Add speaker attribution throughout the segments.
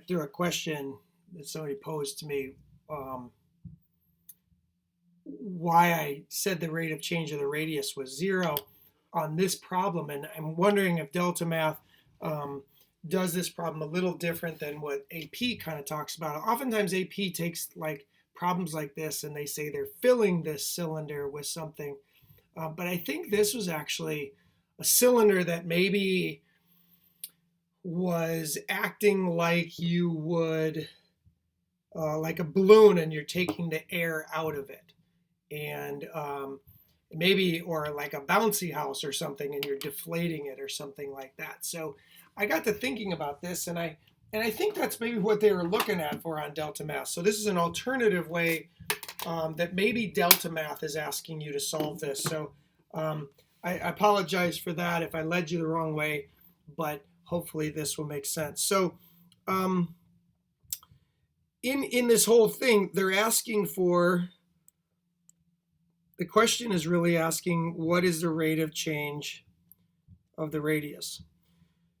Speaker 1: through a question that somebody posed to me, um, why I said the rate of change of the radius was zero on this problem. And I'm wondering if DeltaMath does this problem a little different than what AP kind of talks about. Oftentimes AP takes like problems like this and they say they're filling this cylinder with something. But I think this was actually a cylinder that maybe was acting like you would, like a balloon, and you're taking the air out of it. And maybe, or like a bouncy house or something, and you're deflating it or something like that. So I got to thinking about this, and I think that's maybe what they were looking at for on DeltaMath. So this is an alternative way that maybe DeltaMath is asking you to solve this. So I apologize for that if I led you the wrong way, but hopefully this will make sense. So in this whole thing, they're asking for, the question is really asking, what is the rate of change of the radius?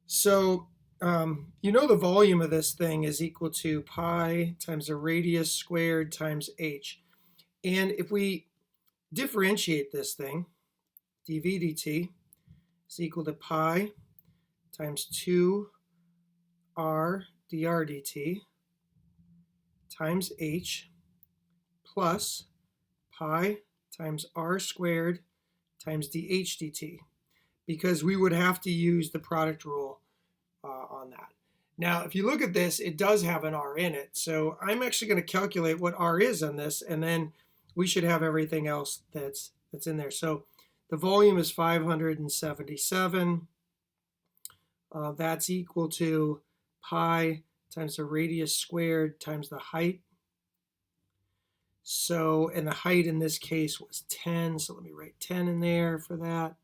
Speaker 1: So the volume of this thing is equal to pi times the radius squared times h. And if we differentiate this thing, dv dt is equal to pi times 2r dr dt times h plus pi times r squared times dh dt, because we would have to use the product rule on that. Now, if you look at this, it does have an r in it. So I'm actually going to calculate what r is on this, and then we should have everything else that's in there. So the volume is 577. That's equal to pi times the radius squared times the height. So, and the height in this case was 10. So let me write 10 in there for that.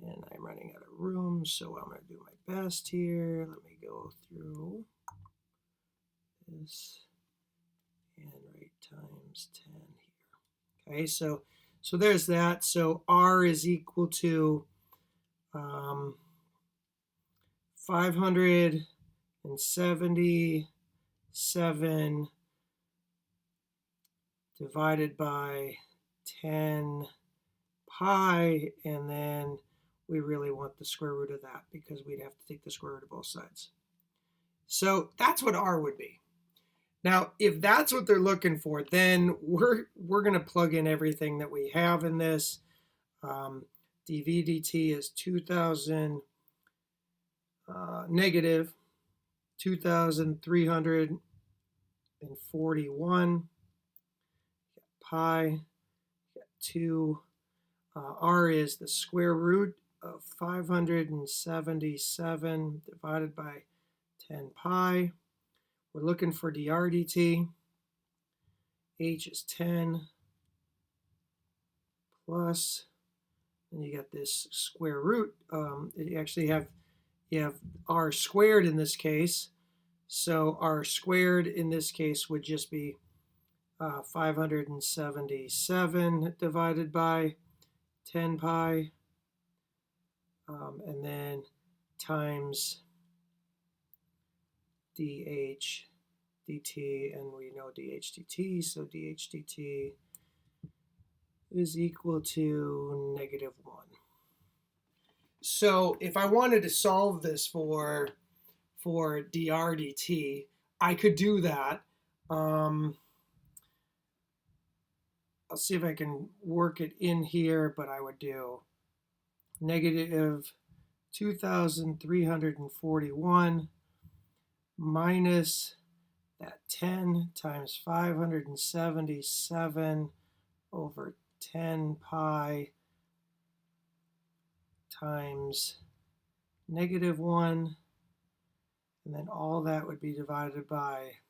Speaker 1: And I'm running out of room, so I'm going to do my best here. Let me go through this and write times 10 here. Okay, so there's that. So R is equal to 577 divided by 10 pi, and then we really want the square root of that because we'd have to take the square root of both sides. So that's what R would be. Now, if that's what they're looking for, then we're going to plug in everything that we have in this. dv dt is 2,000 negative 2,341 pi 2. R is the square root of 577 divided by 10 pi. We're looking for dr dt. H is 10 plus, and you got this square root. You actually have r squared in this case. So r squared in this case would just be 577 divided by 10 pi, and then times dh dt, and we know dh dt, so dh dt is equal to -1. So if I wanted to solve this for dr dt, I could do that. I'll see if I can work it in here, but I would do negative 2,341 minus that 10 times 577 over 10 pi times -1, and then all that would be divided by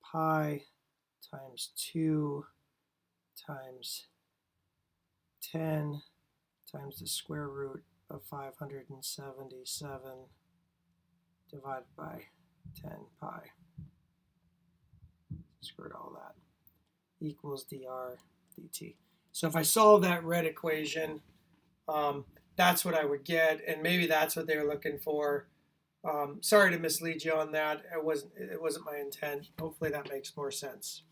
Speaker 1: pi times 2 times 10 times the square root of 577 divided by 10 pi, squared all that, equals dr dt. So if I solve that red equation, that's what I would get, and maybe that's what they were looking for Sorry to mislead you on that. It wasn't my intent. Hopefully that makes more sense.